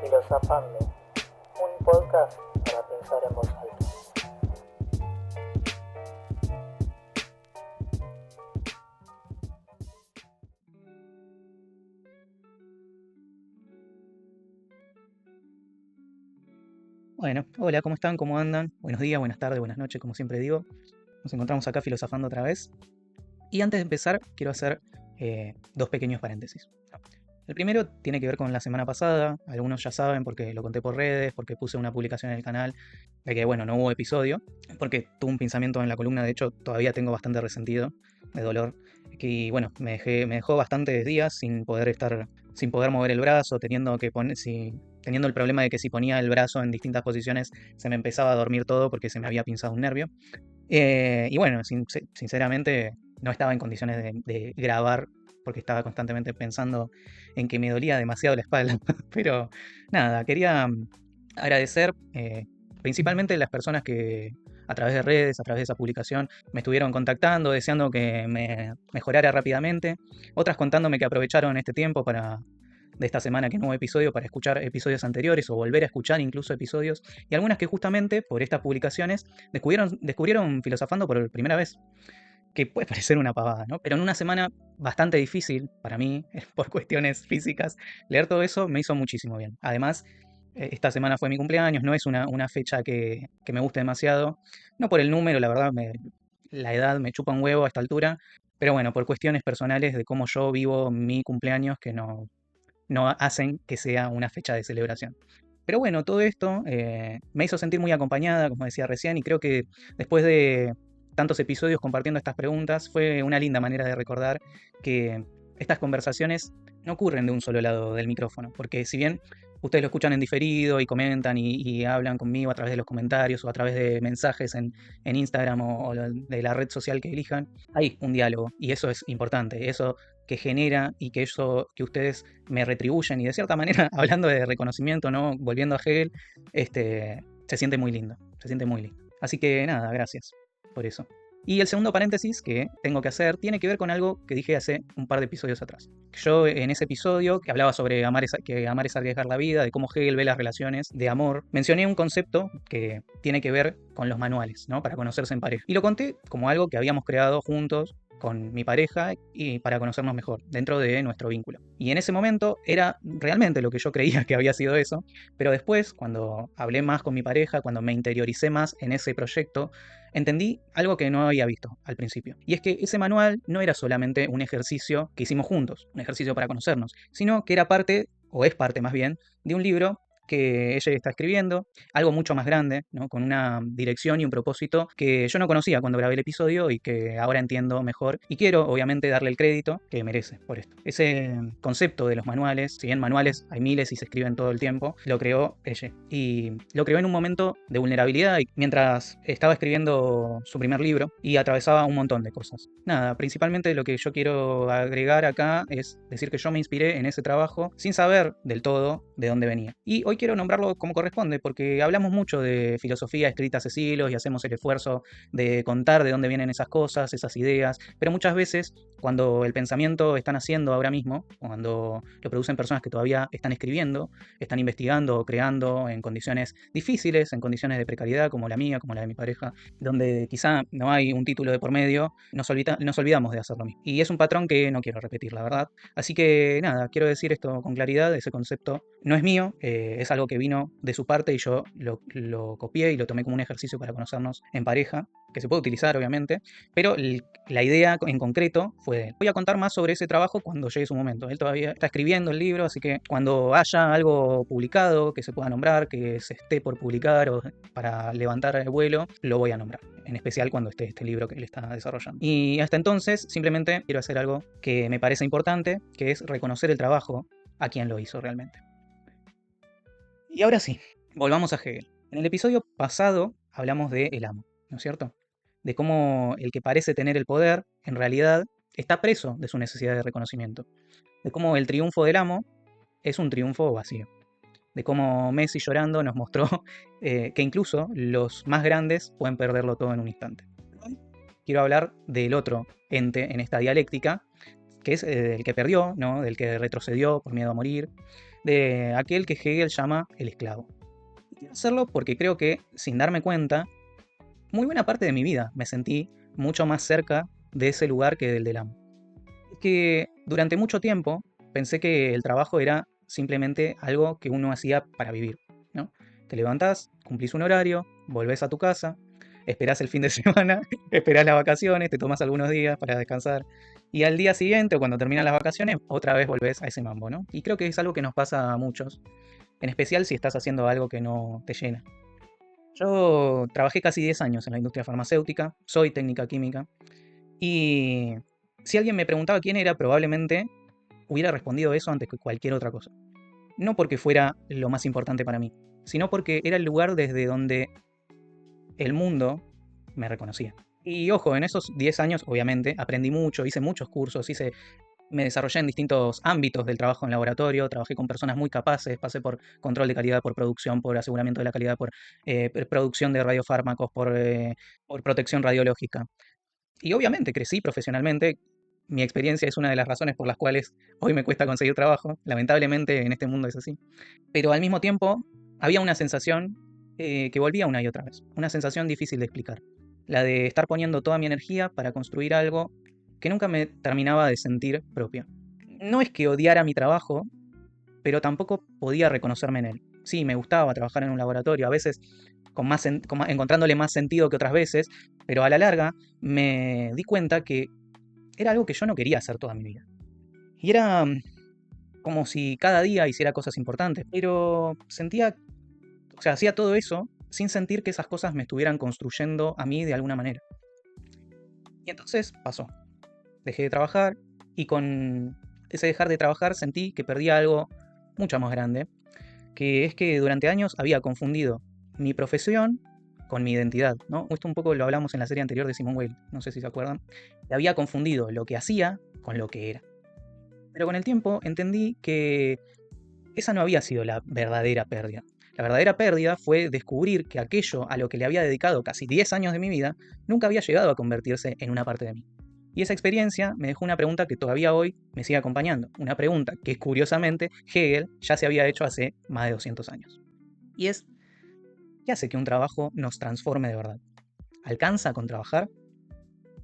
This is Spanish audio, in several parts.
Filosofando, un podcast para pensar en voz alta. Bueno, hola, ¿cómo están? ¿Cómo andan? Buenos días, buenas tardes, buenas noches, como siempre digo. Nos encontramos acá filosofando otra vez. Y antes de empezar, quiero hacer dos pequeños paréntesis. El primero tiene que ver con la semana pasada. Algunos ya saben porque lo conté por redes, porque puse una publicación en el canal de que, bueno, no hubo episodio, porque tuve un pinzamiento en la columna. De hecho, todavía tengo bastante resentido, de dolor. Y bueno, me dejó bastantes días sin poder mover el brazo, teniendo el problema de que si ponía el brazo en distintas posiciones se me empezaba a dormir todo porque se me había pinzado un nervio. Y bueno, sinceramente no estaba en condiciones de grabar porque estaba constantemente pensando en que me dolía demasiado la espalda. Pero nada, quería agradecer principalmente a las personas que a través de redes, a través de esa publicación, me estuvieron contactando, deseando que me mejorara rápidamente. Otras contándome que aprovecharon este tiempo de esta semana que no hubo episodio para escuchar episodios anteriores o volver a escuchar incluso episodios. Y algunas que justamente por estas publicaciones descubrieron filosofando por primera vez, que puede parecer una pavada, ¿no? Pero en una semana bastante difícil para mí, por cuestiones físicas, leer todo eso me hizo muchísimo bien. Además, esta semana fue mi cumpleaños, no es una fecha que me guste demasiado, no por el número, la verdad, la edad me chupa un huevo a esta altura, pero bueno, por cuestiones personales de cómo yo vivo mi cumpleaños que no hacen que sea una fecha de celebración. Pero bueno, todo esto me hizo sentir muy acompañada, como decía recién, y creo que después de tantos episodios compartiendo estas preguntas, fue una linda manera de recordar que estas conversaciones no ocurren de un solo lado del micrófono, porque si bien ustedes lo escuchan en diferido y comentan y hablan conmigo a través de los comentarios o a través de mensajes en Instagram o de la red social que elijan, hay un diálogo y eso es importante, eso que genera y que ustedes me retribuyen y de cierta manera, hablando de reconocimiento, ¿no? Volviendo a Hegel, se siente muy lindo, se siente muy lindo. Así que nada, gracias por eso. Y el segundo paréntesis que tengo que hacer tiene que ver con algo que dije hace un par de episodios atrás. Yo en ese episodio que hablaba sobre que amar es arriesgar la vida, de cómo Hegel ve las relaciones de amor, mencioné un concepto que tiene que ver con los manuales, ¿no? Para conocerse en pareja. Y lo conté como algo que habíamos creado juntos con mi pareja y para conocernos mejor dentro de nuestro vínculo. Y en ese momento era realmente lo que yo creía que había sido eso, pero después, cuando hablé más con mi pareja, cuando me interioricé más en ese proyecto, entendí algo que no había visto al principio. Y es que ese manual no era solamente un ejercicio que hicimos juntos, un ejercicio para conocernos, sino que era parte, o es parte más bien, de un libro que ella está escribiendo, algo mucho más grande, ¿no? Con una dirección y un propósito que yo no conocía cuando grabé el episodio y que ahora entiendo mejor. Y quiero, obviamente, darle el crédito que merece por esto. Ese concepto de los manuales, si bien manuales hay miles y se escriben todo el tiempo, lo creó ella. Y lo creó en un momento de vulnerabilidad y mientras estaba escribiendo su primer libro y atravesaba un montón de cosas. Nada, principalmente lo que yo quiero agregar acá es decir que yo me inspiré en ese trabajo sin saber del todo de dónde venía. Y hoy quiero nombrarlo como corresponde, porque hablamos mucho de filosofía escrita hace siglos y hacemos el esfuerzo de contar de dónde vienen esas cosas, esas ideas, pero muchas veces cuando el pensamiento está naciendo ahora mismo, cuando lo producen personas que todavía están escribiendo, están investigando o creando en condiciones difíciles, en condiciones de precariedad como la mía, como la de mi pareja, donde quizá no hay un título de por medio, nos olvidamos de hacer lo mismo. Y es un patrón que no quiero repetir, la verdad. Así que nada, quiero decir esto con claridad, ese concepto no es mío, es algo que vino de su parte y yo lo copié y lo tomé como un ejercicio para conocernos en pareja, que se puede utilizar obviamente, pero la idea en concreto fue de él. Voy a contar más sobre ese trabajo cuando llegue su momento. Él todavía está escribiendo el libro, así que cuando haya algo publicado que se pueda nombrar, que se esté por publicar o para levantar el vuelo, lo voy a nombrar, en especial cuando esté este libro que él está desarrollando. Y hasta entonces simplemente quiero hacer algo que me parece importante, que es reconocer el trabajo a quien lo hizo realmente. Y ahora sí, volvamos a Hegel. En el episodio pasado hablamos de el amo, ¿no es cierto? De cómo el que parece tener el poder, en realidad, está preso de su necesidad de reconocimiento. De cómo el triunfo del amo es un triunfo vacío. De cómo Messi llorando nos mostró que incluso los más grandes pueden perderlo todo en un instante. Quiero hablar del otro ente en esta dialéctica, que es el que perdió, ¿no? Del que retrocedió por miedo a morir, de aquel que Hegel llama el esclavo. Y quiero hacerlo porque creo que, sin darme cuenta, muy buena parte de mi vida me sentí mucho más cerca de ese lugar que del amo. Es que durante mucho tiempo pensé que el trabajo era simplemente algo que uno hacía para vivir, ¿no? Te levantás, cumplís un horario, volvés a tu casa, esperás el fin de semana, esperás las vacaciones, te tomas algunos días para descansar y al día siguiente o cuando terminan las vacaciones otra vez volvés a ese mambo, ¿no? Y creo que es algo que nos pasa a muchos, en especial si estás haciendo algo que no te llena. Yo trabajé casi 10 años en la industria farmacéutica, soy técnica química y si alguien me preguntaba quién era, probablemente hubiera respondido eso antes que cualquier otra cosa. No porque fuera lo más importante para mí, sino porque era el lugar desde donde el mundo me reconocía. Y ojo, en esos 10 años, obviamente, aprendí mucho, hice muchos cursos, me desarrollé en distintos ámbitos del trabajo en laboratorio, trabajé con personas muy capaces, pasé por control de calidad, por producción, por aseguramiento de la calidad, por producción de radiofármacos, por protección radiológica. Y obviamente crecí profesionalmente. Mi experiencia es una de las razones por las cuales hoy me cuesta conseguir trabajo. Lamentablemente en este mundo es así. Pero al mismo tiempo había una sensación que volvía una y otra vez. Una sensación difícil de explicar. La de estar poniendo toda mi energía para construir algo que nunca me terminaba de sentir propio. No es que odiara mi trabajo, pero tampoco podía reconocerme en él. Sí, me gustaba trabajar en un laboratorio, a veces encontrándole más sentido que otras veces, pero a la larga me di cuenta que era algo que yo no quería hacer toda mi vida. Y era como si cada día hiciera cosas importantes, pero hacía todo eso sin sentir que esas cosas me estuvieran construyendo a mí de alguna manera. Y entonces pasó. Dejé de trabajar y con ese dejar de trabajar sentí que perdía algo mucho más grande, que es que durante años había confundido mi profesión con mi identidad, ¿no? Esto un poco lo hablamos en la serie anterior de Simone Weil, no sé si se acuerdan. Había confundido lo que hacía con lo que era. Pero con el tiempo entendí que esa no había sido la verdadera pérdida. La verdadera pérdida fue descubrir que aquello a lo que le había dedicado casi 10 años de mi vida nunca había llegado a convertirse en una parte de mí. Y esa experiencia me dejó una pregunta que todavía hoy me sigue acompañando. Una pregunta que curiosamente Hegel ya se había hecho hace más de 200 años. Y es, ¿qué hace que un trabajo nos transforme de verdad? ¿Alcanza con trabajar?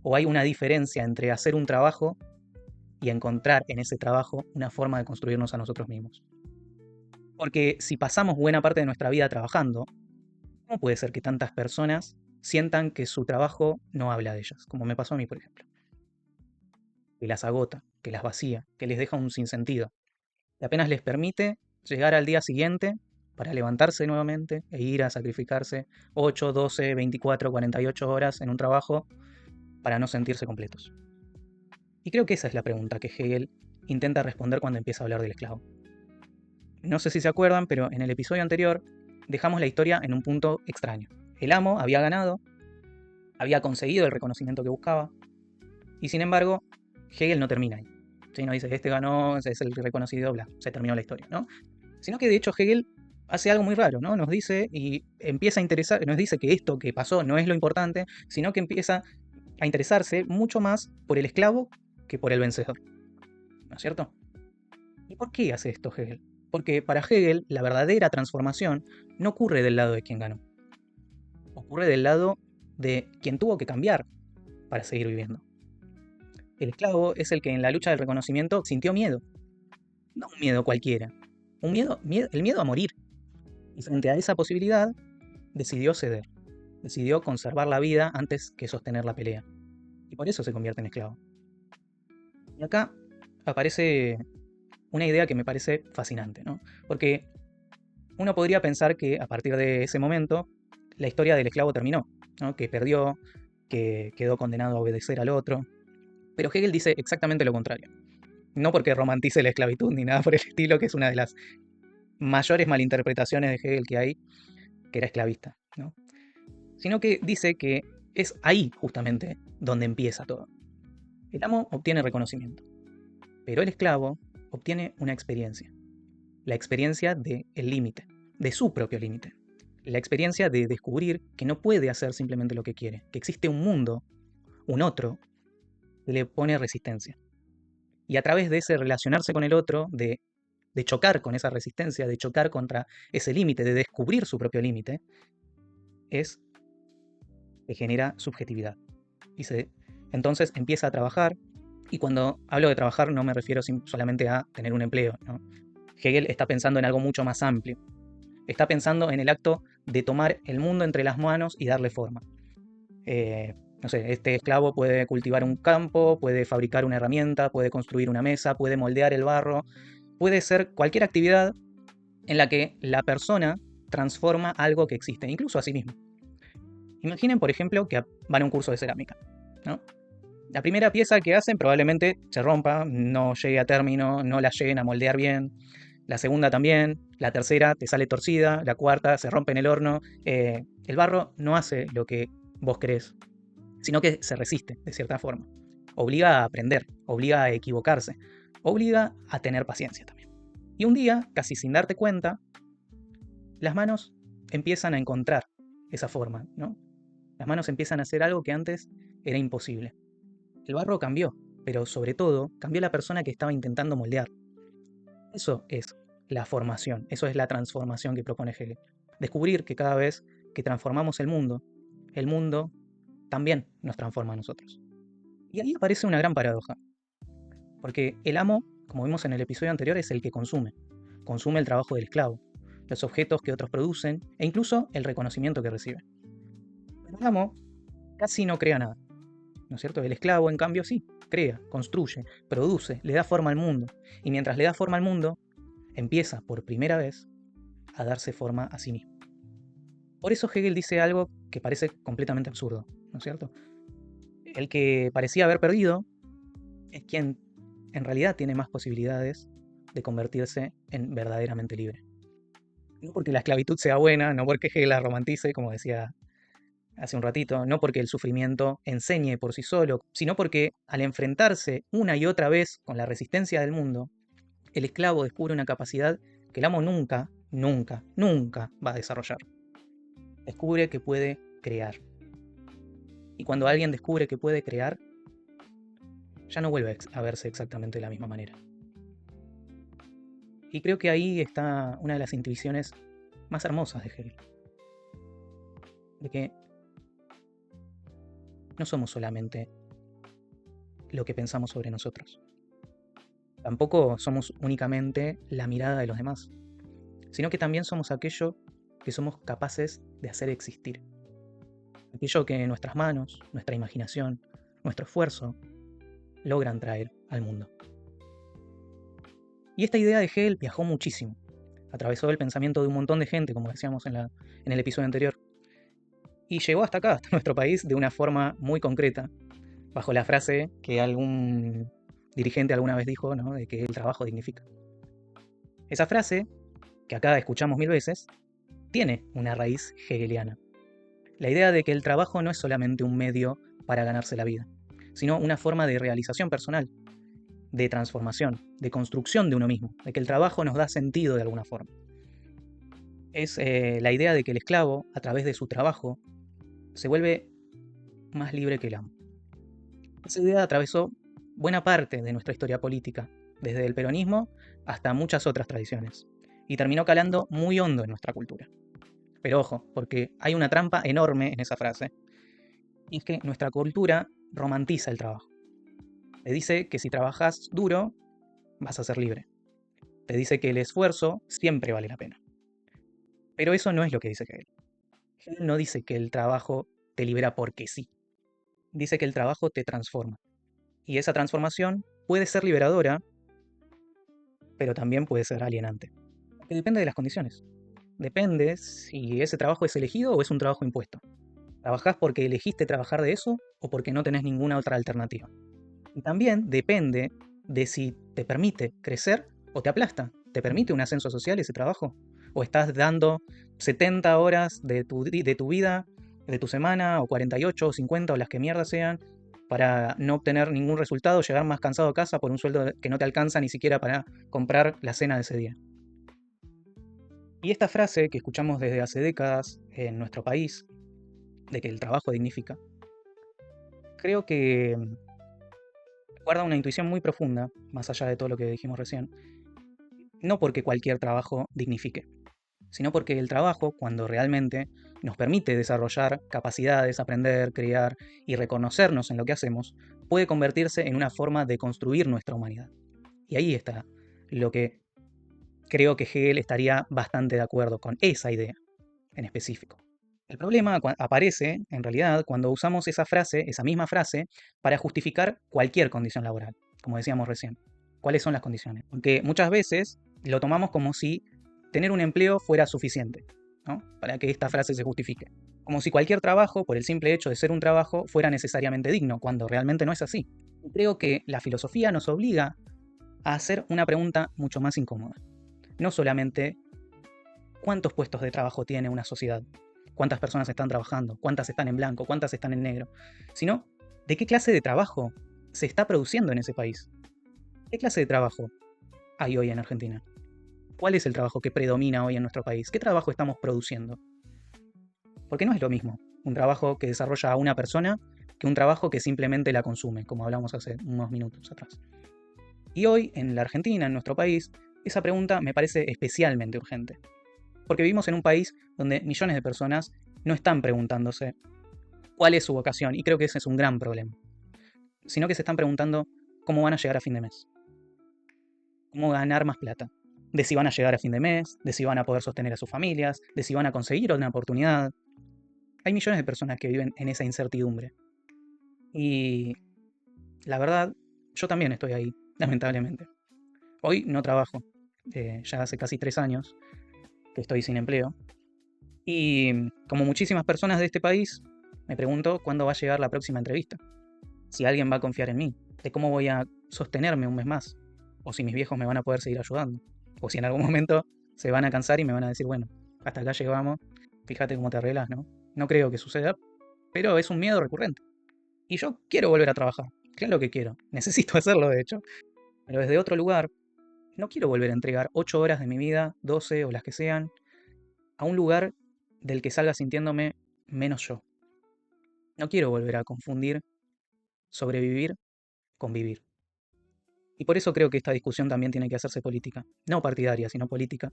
¿O hay una diferencia entre hacer un trabajo y encontrar en ese trabajo una forma de construirnos a nosotros mismos? Porque si pasamos buena parte de nuestra vida trabajando, ¿cómo puede ser que tantas personas sientan que su trabajo no habla de ellas? Como me pasó a mí, por ejemplo. Que las agota, que las vacía, que les deja un sinsentido. Y apenas les permite llegar al día siguiente para levantarse nuevamente e ir a sacrificarse 8, 12, 24, 48 horas en un trabajo para no sentirse completos. Y creo que esa es la pregunta que Hegel intenta responder cuando empieza a hablar del esclavo. No sé si se acuerdan, pero en el episodio anterior dejamos la historia en un punto extraño. El amo había ganado, había conseguido el reconocimiento que buscaba, y sin embargo, Hegel no termina ahí. ¿Sí? No dice, este ganó, es el reconocido, bla, se terminó la historia, ¿no? Sino que de hecho Hegel hace algo muy raro, ¿no? Nos dice y empieza a interesar, nos dice que esto que pasó no es lo importante, sino que empieza a interesarse mucho más por el esclavo que por el vencedor. ¿No es cierto? ¿Y por qué hace esto Hegel? Porque para Hegel la verdadera transformación no ocurre del lado de quien ganó, ocurre del lado de quien tuvo que cambiar para seguir viviendo. El esclavo es el que en la lucha del reconocimiento sintió miedo, no un miedo cualquiera, el miedo a morir. Y frente a esa posibilidad, decidió ceder, decidió conservar la vida antes que sostener la pelea. Y por eso se convierte en esclavo. Y acá aparece una idea que me parece fascinante, ¿no? Porque uno podría pensar que a partir de ese momento la historia del esclavo terminó, ¿no? Que perdió, que quedó condenado a obedecer al otro. Pero Hegel dice exactamente lo contrario. No porque romantice la esclavitud ni nada por el estilo, que es una de las mayores malinterpretaciones de Hegel que hay, que era esclavista, ¿no? Sino que dice que es ahí justamente donde empieza todo. El amo obtiene reconocimiento, pero el esclavo obtiene una experiencia, la experiencia del límite, de su propio límite, la experiencia de descubrir que no puede hacer simplemente lo que quiere, que existe un mundo, un otro, que le pone resistencia. Y a través de ese relacionarse con el otro, de de chocar con esa resistencia, de chocar contra ese límite, de descubrir su propio límite, es que genera subjetividad. Entonces empieza a trabajar, y cuando hablo de trabajar no me refiero solamente a tener un empleo, ¿no? Hegel está pensando en algo mucho más amplio. Está pensando en el acto de tomar el mundo entre las manos y darle forma. No sé, este esclavo puede cultivar un campo, puede fabricar una herramienta, puede construir una mesa, puede moldear el barro, puede ser cualquier actividad en la que la persona transforma algo que existe, incluso a sí mismo. Imaginen, por ejemplo, que van a un curso de cerámica, ¿no? La primera pieza que hacen probablemente se rompa, no llegue a término, no la lleguen a moldear bien. La segunda también, la tercera te sale torcida, la cuarta se rompe en el horno. El barro no hace lo que vos querés, sino que se resiste, de cierta forma. Obliga a aprender, obliga a equivocarse, obliga a tener paciencia también. Y un día, casi sin darte cuenta, las manos empiezan a encontrar esa forma, ¿no? Las manos empiezan a hacer algo que antes era imposible. El barro cambió, pero sobre todo cambió la persona que estaba intentando moldear. Eso es la formación, eso es la transformación que propone Hegel. Descubrir que cada vez que transformamos el mundo también nos transforma a nosotros. Y ahí aparece una gran paradoja, porque el amo, como vimos en el episodio anterior, es el que consume. Consume el trabajo del esclavo, los objetos que otros producen e incluso el reconocimiento que recibe. Pero el amo casi no crea nada, ¿no es cierto? El esclavo, en cambio, sí, crea, construye, produce, le da forma al mundo. Y mientras le da forma al mundo, empieza por primera vez a darse forma a sí mismo. Por eso Hegel dice algo que parece completamente absurdo, ¿no es cierto? El que parecía haber perdido es quien en realidad tiene más posibilidades de convertirse en verdaderamente libre. No porque la esclavitud sea buena, no porque Hegel la romantice, como decía hace un ratito, no porque el sufrimiento enseñe por sí solo, sino porque al enfrentarse una y otra vez con la resistencia del mundo, el esclavo descubre una capacidad que el amo nunca, nunca, nunca va a desarrollar. Descubre que puede crear. Y cuando alguien descubre que puede crear, ya no vuelve a verse exactamente de la misma manera. Y creo que ahí está una de las intuiciones más hermosas de Hegel. De que no somos solamente lo que pensamos sobre nosotros. Tampoco somos únicamente la mirada de los demás, sino que también somos aquello que somos capaces de hacer existir. Aquello que nuestras manos, nuestra imaginación, nuestro esfuerzo logran traer al mundo. Y esta idea de Hegel viajó muchísimo. Atravesó el pensamiento de un montón de gente, como decíamos en el episodio anterior. Y llegó hasta acá, hasta nuestro país, de una forma muy concreta, bajo la frase que algún dirigente alguna vez dijo, ¿no?, de que el trabajo dignifica. Esa frase, que acá escuchamos 1000 veces, tiene una raíz hegeliana. La idea de que el trabajo no es solamente un medio para ganarse la vida, sino una forma de realización personal, de transformación, de construcción de uno mismo, de que el trabajo nos da sentido de alguna forma. Es la idea de que el esclavo, a través de su trabajo, se vuelve más libre que el amo. Esa idea atravesó buena parte de nuestra historia política, desde el peronismo hasta muchas otras tradiciones, y terminó calando muy hondo en nuestra cultura. Pero ojo, porque hay una trampa enorme en esa frase, y es que nuestra cultura romantiza el trabajo. Te dice que si trabajas duro, vas a ser libre. Te dice que el esfuerzo siempre vale la pena. Pero eso no es lo que dice Hegel. Hegel no dice que el trabajo te libera porque sí. Dice que el trabajo te transforma. Y esa transformación puede ser liberadora, pero también puede ser alienante. Porque depende de las condiciones. Depende si ese trabajo es elegido o es un trabajo impuesto. ¿Trabajás porque elegiste trabajar de eso o porque no tenés ninguna otra alternativa? Y también depende de si te permite crecer o te aplasta. ¿Te permite un ascenso social ese trabajo? ¿O estás dando 70 horas de tu vida, de tu semana, o 48 o 50 o las que mierda sean, para no obtener ningún resultado, llegar más cansado a casa por un sueldo que no te alcanza ni siquiera para comprar la cena de ese día? Y esta frase que escuchamos desde hace décadas en nuestro país, de que el trabajo dignifica, creo que guarda una intuición muy profunda, más allá de todo lo que dijimos recién, no porque cualquier trabajo dignifique, sino porque el trabajo, cuando realmente nos permite desarrollar capacidades, aprender, crear y reconocernos en lo que hacemos, puede convertirse en una forma de construir nuestra humanidad. Y ahí está lo que creo que Hegel estaría bastante de acuerdo con esa idea en específico. El problema aparece, en realidad, cuando usamos esa misma frase, para justificar cualquier condición laboral, como decíamos recién. ¿Cuáles son las condiciones? Porque muchas veces lo tomamos como si tener un empleo fuera suficiente, ¿no? Para que esta frase se justifique. Como si cualquier trabajo, por el simple hecho de ser un trabajo, fuera necesariamente digno, cuando realmente no es así. Creo que la filosofía nos obliga a hacer una pregunta mucho más incómoda. No solamente cuántos puestos de trabajo tiene una sociedad, cuántas personas están trabajando, cuántas están en blanco, cuántas están en negro, sino de qué clase de trabajo se está produciendo en ese país. ¿Qué clase de trabajo hay hoy en Argentina? ¿Cuál es el trabajo que predomina hoy en nuestro país? ¿Qué trabajo estamos produciendo? Porque no es lo mismo un trabajo que desarrolla una persona que un trabajo que simplemente la consume, como hablamos hace unos minutos atrás. Y hoy, en la Argentina, en nuestro país, esa pregunta me parece especialmente urgente. Porque vivimos en un país donde millones de personas no están preguntándose cuál es su vocación, y creo que ese es un gran problema, sino que se están preguntando cómo van a llegar a fin de mes, cómo ganar más plata, de si van a llegar a fin de mes, de si van a poder sostener a sus familias, de si van a conseguir una oportunidad. Hay millones de personas que viven en esa incertidumbre. Y la verdad, yo también estoy ahí, lamentablemente. Hoy no trabajo, ya hace casi 3 años que estoy sin empleo. Y como muchísimas personas de este país, me pregunto cuándo va a llegar la próxima entrevista. Si alguien va a confiar en mí, de cómo voy a sostenerme un mes más, o si mis viejos me van a poder seguir ayudando, o si en algún momento se van a cansar y me van a decir, bueno, hasta acá llegamos, fíjate cómo te arreglas, ¿no? No creo que suceda, pero es un miedo recurrente. Y yo quiero volver a trabajar, claro que quiero, necesito hacerlo de hecho, pero desde otro lugar, no quiero volver a entregar 8 horas de mi vida, 12 o las que sean, a un lugar del que salga sintiéndome menos yo. No quiero volver a confundir sobrevivir con vivir. Y por eso creo que esta discusión también tiene que hacerse política, no partidaria, sino política,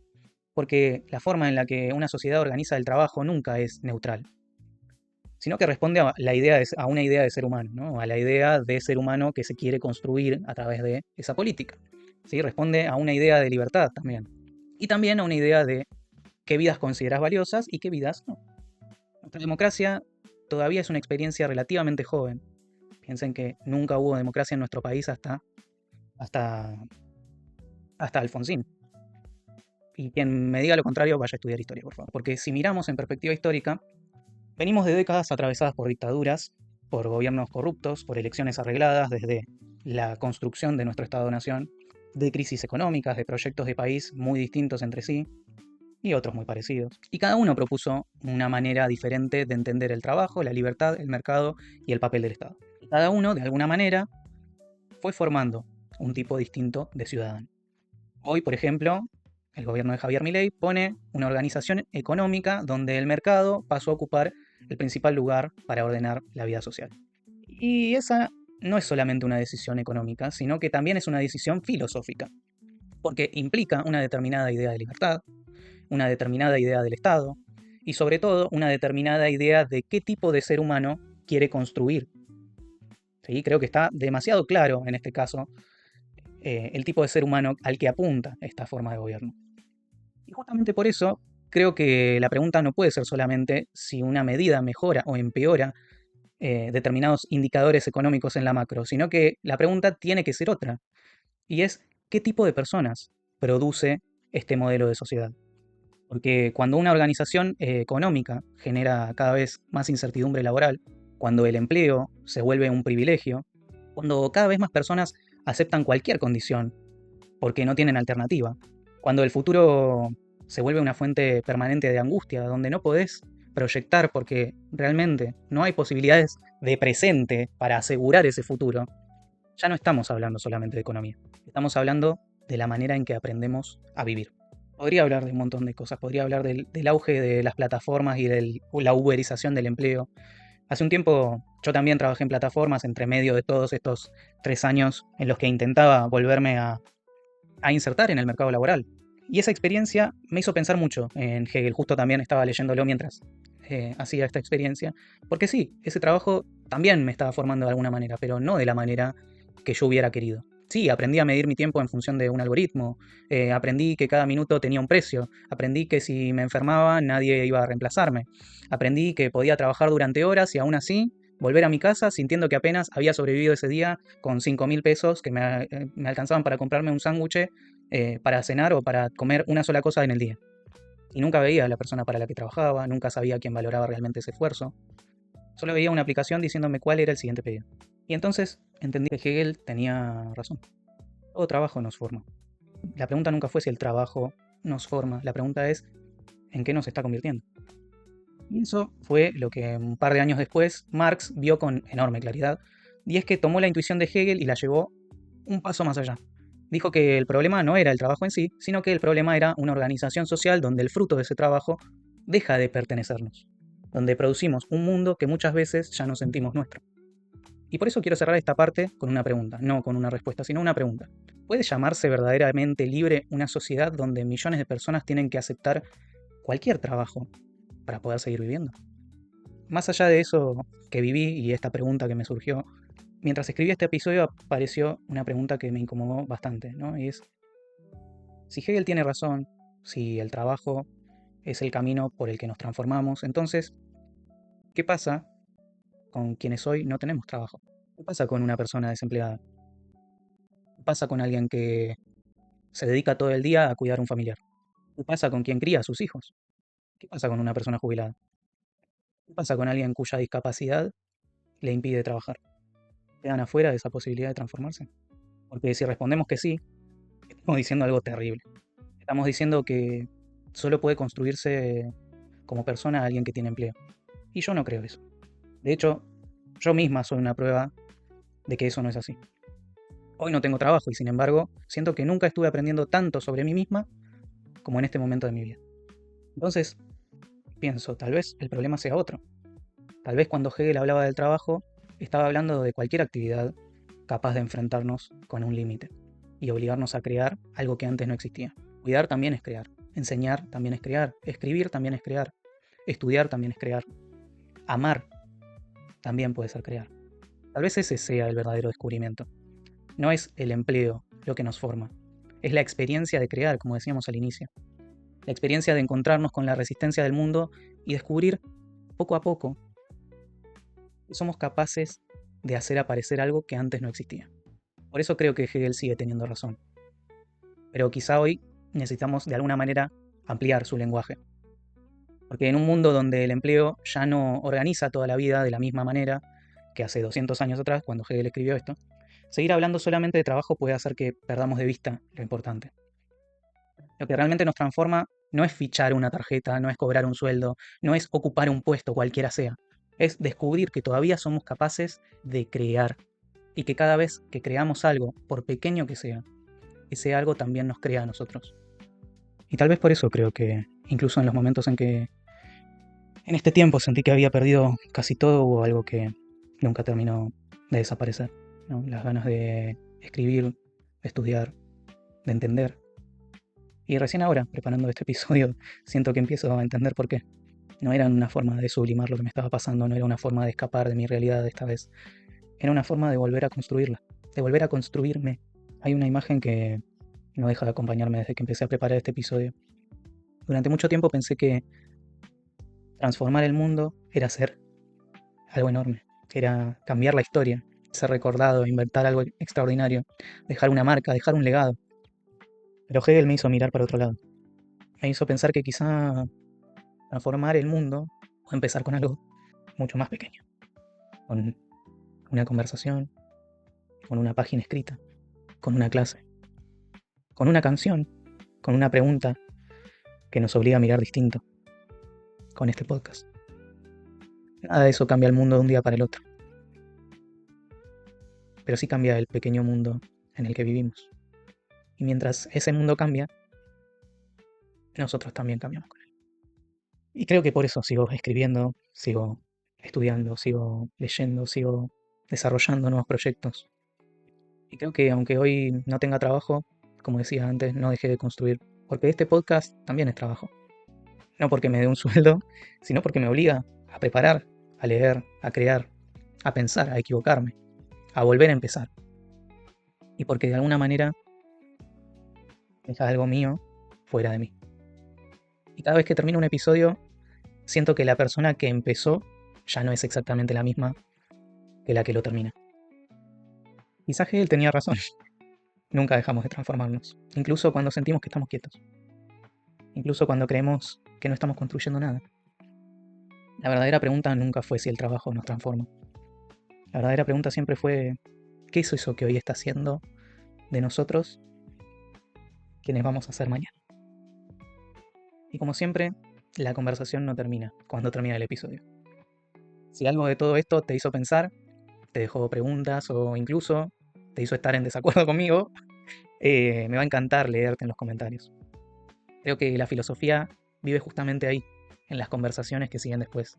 porque la forma en la que una sociedad organiza el trabajo nunca es neutral, sino que responde a, a una idea de ser humano, ¿no? A la idea de ser humano que se quiere construir a través de esa política. ¿Sí? Responde a una idea de libertad también, y también a una idea de qué vidas consideras valiosas y qué vidas no. Nuestra democracia todavía es una experiencia relativamente joven. Piensen que nunca hubo democracia en nuestro país hasta, hasta Alfonsín. Y quien me diga lo contrario, vaya a estudiar historia, por favor. Porque si miramos en perspectiva histórica, venimos de décadas atravesadas por dictaduras, por gobiernos corruptos, por elecciones arregladas desde la construcción de nuestro Estado-Nación, de crisis económicas, de proyectos de país muy distintos entre sí, y otros muy parecidos. Y cada uno propuso una manera diferente de entender el trabajo, la libertad, el mercado y el papel del Estado. Y cada uno, de alguna manera, fue formando un tipo distinto de ciudadano. Hoy, por ejemplo, el gobierno de Javier Milei pone una organización económica donde el mercado pasó a ocupar el principal lugar para ordenar la vida social. Y esa no es solamente una decisión económica, sino que también es una decisión filosófica, porque implica una determinada idea de libertad, una determinada idea del Estado y sobre todo una determinada idea de qué tipo de ser humano quiere construir. ¿Sí? Creo que está demasiado claro en este caso el tipo de ser humano al que apunta esta forma de gobierno. Y justamente por eso creo que la pregunta no puede ser solamente si una medida mejora o empeora determinados indicadores económicos en la macro, sino que la pregunta tiene que ser otra, y es ¿qué tipo de personas produce este modelo de sociedad? Porque cuando una organización económica genera cada vez más incertidumbre laboral, cuando el empleo se vuelve un privilegio, cuando cada vez más personas aceptan cualquier condición porque no tienen alternativa, cuando el futuro se vuelve una fuente permanente de angustia, donde no podés proyectar porque realmente no hay posibilidades de presente para asegurar ese futuro, ya no estamos hablando solamente de economía, estamos hablando de la manera en que aprendemos a vivir. Podría hablar de un montón de cosas, podría hablar del auge de las plataformas y de la uberización del empleo. Hace un tiempo yo también trabajé en plataformas entre medio de todos estos 3 años en los que intentaba volverme a insertar en el mercado laboral. Y esa experiencia me hizo pensar mucho en Hegel. Justo también estaba leyéndolo mientras hacía esta experiencia. Porque sí, ese trabajo también me estaba formando de alguna manera, pero no de la manera que yo hubiera querido. Sí, aprendí a medir mi tiempo en función de un algoritmo, aprendí que cada minuto tenía un precio, aprendí que si me enfermaba nadie iba a reemplazarme, aprendí que podía trabajar durante horas y aún así volver a mi casa sintiendo que apenas había sobrevivido ese día con 5.000 pesos que me alcanzaban para comprarme un sándwich para cenar o para comer una sola cosa en el día. Y nunca veía a la persona para la que trabajaba, nunca sabía quién valoraba realmente ese esfuerzo. Solo veía una aplicación diciéndome cuál era el siguiente pedido. Y entonces entendí que Hegel tenía razón. Todo trabajo nos forma. La pregunta nunca fue si el trabajo nos forma, la pregunta es en qué nos está convirtiendo. Y eso fue lo que un par de años después Marx vio con enorme claridad, y es que tomó la intuición de Hegel y la llevó un paso más allá. Dijo que el problema no era el trabajo en sí, sino que el problema era una organización social donde el fruto de ese trabajo deja de pertenecernos, donde producimos un mundo que muchas veces ya no sentimos nuestro. Y por eso quiero cerrar esta parte con una pregunta, no con una respuesta, sino una pregunta. ¿Puede llamarse verdaderamente libre una sociedad donde millones de personas tienen que aceptar cualquier trabajo para poder seguir viviendo? Más allá de eso que viví y esta pregunta que me surgió, mientras escribí este episodio apareció una pregunta que me incomodó bastante, ¿no? Y es, si Hegel tiene razón, si el trabajo es el camino por el que nos transformamos, entonces, ¿qué pasa con quienes hoy no tenemos trabajo? ¿Qué pasa con una persona desempleada? ¿Qué pasa con alguien que se dedica todo el día a cuidar a un familiar? ¿Qué pasa con quien cría a sus hijos? ¿Qué pasa con una persona jubilada? ¿Qué pasa con alguien cuya discapacidad le impide trabajar? ¿Quedan afuera de esa posibilidad de transformarse? Porque si respondemos que sí, estamos diciendo algo terrible. Estamos diciendo que solo puede construirse como persona alguien que tiene empleo. Y yo no creo eso. De hecho, yo misma soy una prueba de que eso no es así. Hoy no tengo trabajo y sin embargo siento que nunca estuve aprendiendo tanto sobre mí misma como en este momento de mi vida. Entonces, pienso, tal vez el problema sea otro. Tal vez cuando Hegel hablaba del trabajo, estaba hablando de cualquier actividad capaz de enfrentarnos con un límite y obligarnos a crear algo que antes no existía. Cuidar también es crear, enseñar también es crear, escribir también es crear, estudiar también es crear, amar también puede ser crear. Tal vez ese sea el verdadero descubrimiento. No es el empleo lo que nos forma, es la experiencia de crear, como decíamos al inicio. La experiencia de encontrarnos con la resistencia del mundo y descubrir poco a poco que somos capaces de hacer aparecer algo que antes no existía. Por eso creo que Hegel sigue teniendo razón. Pero quizá hoy necesitamos de alguna manera ampliar su lenguaje. Porque en un mundo donde el empleo ya no organiza toda la vida de la misma manera que hace 200 años atrás, cuando Hegel escribió esto, seguir hablando solamente de trabajo puede hacer que perdamos de vista lo importante. Lo que realmente nos transforma no es fichar una tarjeta, no es cobrar un sueldo, no es ocupar un puesto cualquiera sea. Es descubrir que todavía somos capaces de crear y que cada vez que creamos algo, por pequeño que sea, ese algo también nos crea a nosotros. Y tal vez por eso creo que incluso en los momentos en que en este tiempo sentí que había perdido casi todo, hubo algo que nunca terminó de desaparecer, ¿no? Las ganas de escribir, de estudiar, de entender. Y recién ahora, preparando este episodio, siento que empiezo a entender por qué. No era una forma de sublimar lo que me estaba pasando, no era una forma de escapar de mi realidad esta vez. Era una forma de volver a construirla, de volver a construirme. Hay una imagen que no deja de acompañarme desde que empecé a preparar este episodio. Durante mucho tiempo pensé que transformar el mundo era hacer algo enorme, era cambiar la historia, ser recordado, inventar algo extraordinario, dejar una marca, dejar un legado. Pero Hegel me hizo mirar para otro lado. Me hizo pensar que quizá transformar el mundo o empezar con algo mucho más pequeño, con una conversación, con una página escrita, con una clase, con una canción, con una pregunta que nos obliga a mirar distinto, con este podcast. Nada de eso cambia el mundo de un día para el otro, pero sí cambia el pequeño mundo en el que vivimos. Y mientras ese mundo cambia, nosotros también cambiamos con él. Y creo que por eso sigo escribiendo, sigo estudiando, sigo leyendo, sigo desarrollando nuevos proyectos. Y creo que aunque hoy no tenga trabajo, como decía antes, no dejé de construir porque este podcast también es trabajo. No porque me dé un sueldo, sino porque me obliga a preparar, a leer, a crear, a pensar, a equivocarme, a volver a empezar. Y porque de alguna manera deja algo mío fuera de mí. Y cada vez que termino un episodio, siento que la persona que empezó ya no es exactamente la misma que la que lo termina. Quizás él tenía razón. Nunca dejamos de transformarnos, incluso cuando sentimos que estamos quietos, incluso cuando creemos que no estamos construyendo nada. La verdadera pregunta nunca fue si el trabajo nos transforma. La verdadera pregunta siempre fue, ¿qué es eso que hoy está haciendo de nosotros quienes vamos a ser mañana? Y como siempre, la conversación no termina cuando termina el episodio. Si algo de todo esto te hizo pensar, te dejó preguntas o incluso te hizo estar en desacuerdo conmigo, me va a encantar leerte en los comentarios. Creo que la filosofía vive justamente ahí, en las conversaciones que siguen después.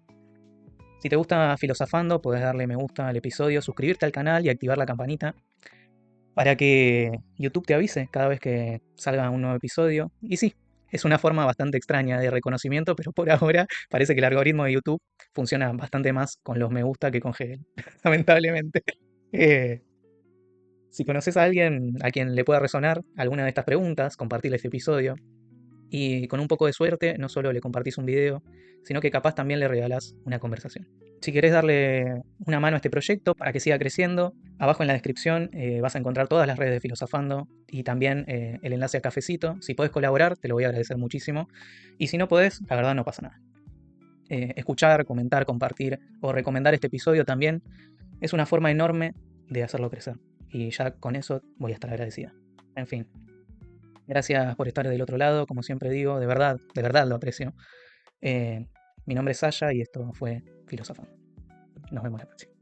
Si te gusta Filosofando, puedes darle me gusta al episodio, suscribirte al canal y activar la campanita para que YouTube te avise cada vez que salga un nuevo episodio. Y sí, es una forma bastante extraña de reconocimiento, pero por ahora parece que el algoritmo de YouTube funciona bastante más con los me gusta que con GL, lamentablemente. Eh, si conoces a alguien a quien le pueda resonar alguna de estas preguntas, compartirle este episodio. Y con un poco de suerte, no solo le compartís un video, sino que capaz también le regalás una conversación. Si querés darle una mano a este proyecto para que siga creciendo, abajo en la descripción vas a encontrar todas las redes de Filosofando y también el enlace a Cafecito. Si podés colaborar, te lo voy a agradecer muchísimo. Y si no podés, la verdad no pasa nada. Escuchar, comentar, compartir o recomendar este episodio también es una forma enorme de hacerlo crecer. Y ya con eso voy a estar agradecida. En fin. Gracias por estar del otro lado, como siempre digo, de verdad lo aprecio. Mi nombre es Sasha y esto fue Filosofando. Nos vemos la próxima.